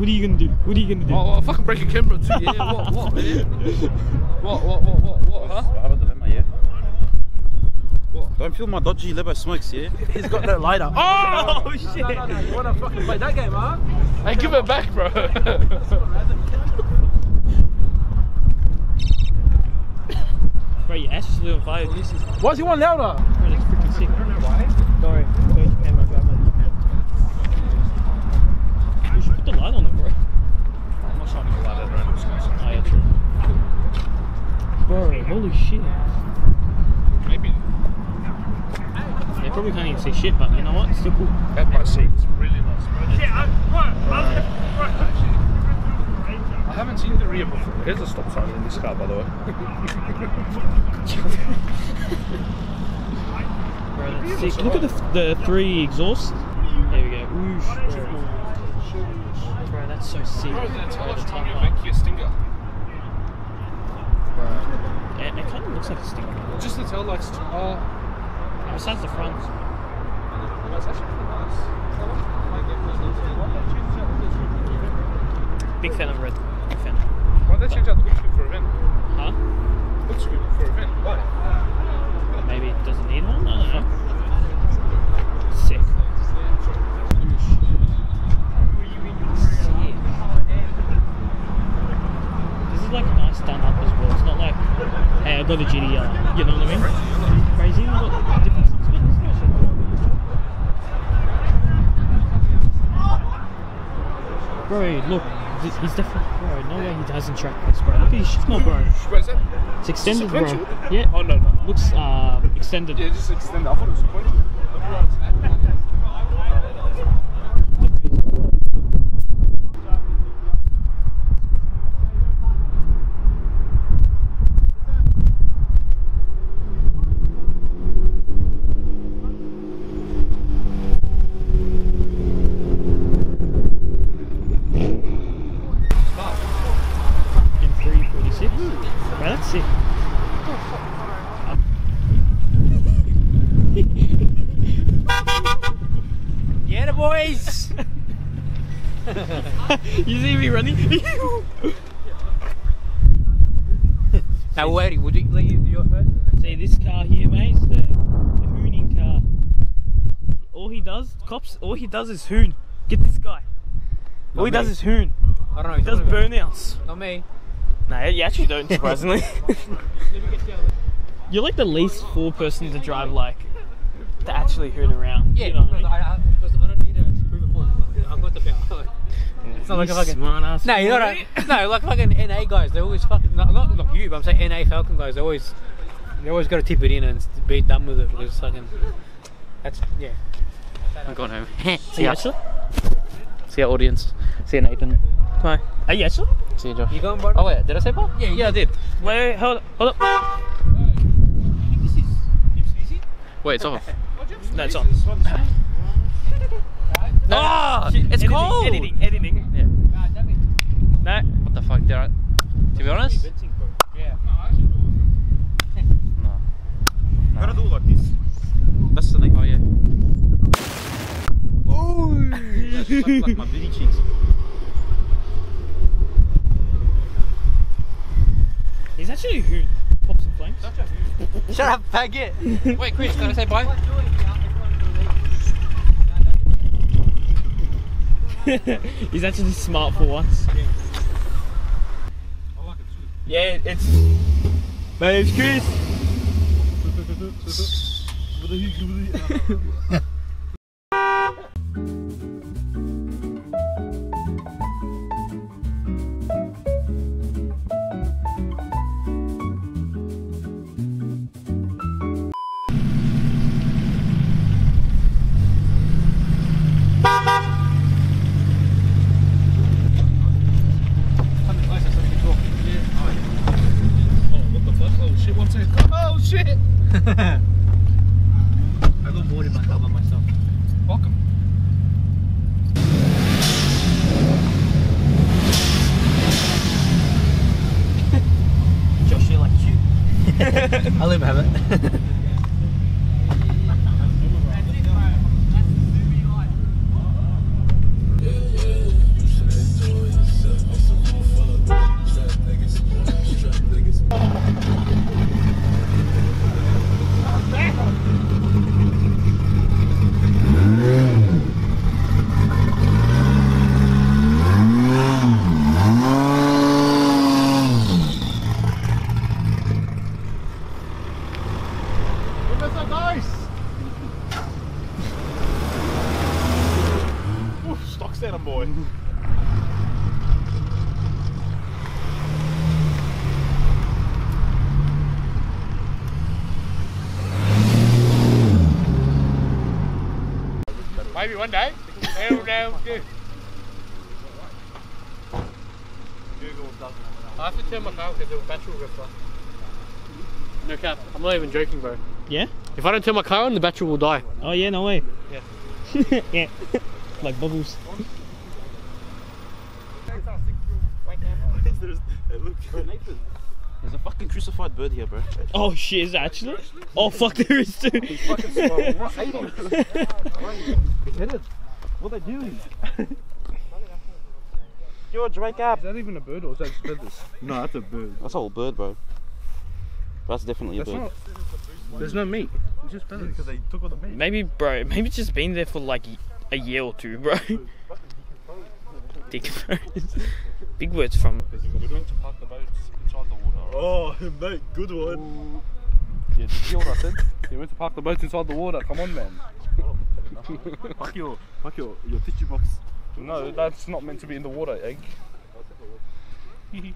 What are you gonna do? What are you gonna do? Oh, I'll fucking break a camera too, yeah? What? Yeah? What, huh? I have a dilemma, yeah? What? Don't feel my dodgy Lebo smokes, yeah? He's got no lighter. Oh, shit! No, you wanna fucking play that game, huh? Hey, give it back, bro. Bro, you're actually on fire. Why is he one louder? Bro, that's freaking sick. I don't know why. Sorry. You should put the light on it, bro. I'm not shining a light at random spots. Oh, yeah, true. Bro, holy shit. Maybe. They probably can't even see shit, but you know what? It's still cool. That might see. It's really nice, bro. I haven't seen the rear before. Here's a stop sign in this car, by the way. Bro, that's sick. Look at the 3 exhausts. There we go. Oosh. Bro, that's so sick. Bro, that's Bro, how the much top you part. make your Stinger. Bro. It kind of looks like a Stinger. Just the tail lights. Besides the front. That's actually pretty nice. Big fan of red. Big fan. Why'd they change out the windscreen for a vent? Huh? Windscreen for a vent. Why? Maybe it doesn't need one? I don't know. Sick. Sick. This is like a nice done up as well. It's not like, hey, I got a GTR. You know what I mean? Crazy. We've got different things. Bro, look. He's definitely, bro, no way he doesn't track this, bro. Look at his shift knob, bro. Where's that? It's extended, bro. Sequential? Yeah. Oh, no. Looks extended. Yeah, just extend. I thought it was sequential. M346. Bro, that's sick. Yeah, the boys! You see me running? Now, wait, would you let you do your first? See this car here, mate? It's the hooning car. All he does is hoon. Get this guy. All he does is hoon. I don't know. He does burnouts. Not me. No, you actually don't, surprisingly. You're like the least person to drive like to actually hoon around. Yeah, you know what I mean? because I don't need to prove a point. I've got the power. It's not like a fucking smart ass. No, you know what no, like fucking NA guys, they always fucking not you, but I'm saying NA Falcon guys, they always got to tip it in and be done with it because it's fucking that's yeah. I'm going home. See you actually? See our audience. See you, Nathan. Hi. Are you actually? See you, Josh. You going, bro? Oh, wait, did I say Paul? Yeah, I did. Wait, hold up. Wait, it's off. No, it's on. Oh, Shit, it's cold. Editing. Yeah. No. What the fuck, did I... To be honest? Yeah. No. You gotta do it like this. That's the thing. Oh, yeah. Oh! That's like my booty cheeks. He's actually a hoon. Pop some flames. Shut up, faggot. Wait, Chris, can I say bye? He's actually smart for once. Yeah, it's... My name's Chris. Oh shit! I got bored in my car by myself. Welcome. Josh, you like you. I'll let him have it. said him, boy. Maybe one day. I have to turn my car because the battery will go flat. No cap, I'm not even joking, bro. Yeah? If I don't turn my car on, the battery will die. Oh yeah, no way. Yeah. Yeah. Like bubbles. There's a fucking crucified bird here, bro. Oh shit, is it actually? Oh fuck, there is too. Fucking small. What are they doing? George, wake up! Is that even a bird or is that just feathers? No, that's a bird. That's a whole bird, bro. That's definitely a bird. Not, there's no meat. It's just feathers. Because they took all the meat. Maybe, bro, maybe it's just been there for like a year or two, bro. Dick birds. Big words from. You're meant to park the boats inside the water. Oh, mate, good one. Yeah, did you hear what I said? You're meant to park the boats inside the water. Come on, man. Fuck your tissue box. No, that's not meant to be in the water, egg. Kill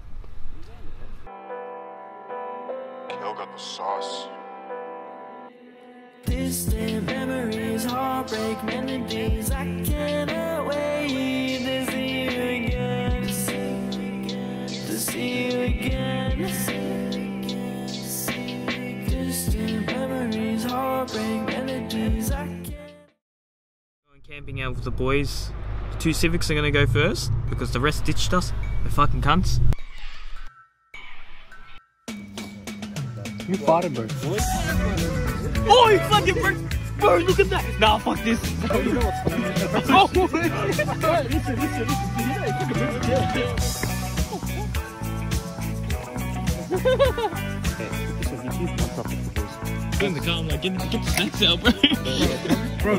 got the sauce. Distant memories, heartbreak melodies. I cannot wait to see you again. To see you again. Distant memories, heartbreak melodies. I can't. Going camping out with the boys. The 2 Civics are gonna go first because the rest ditched us. They're fucking cunts. You farted, bro. Oh, you fucking bro, look at that! Nah, fuck this. You know what's funny? In the car, I'm like, get the snacks out, bro. Bro,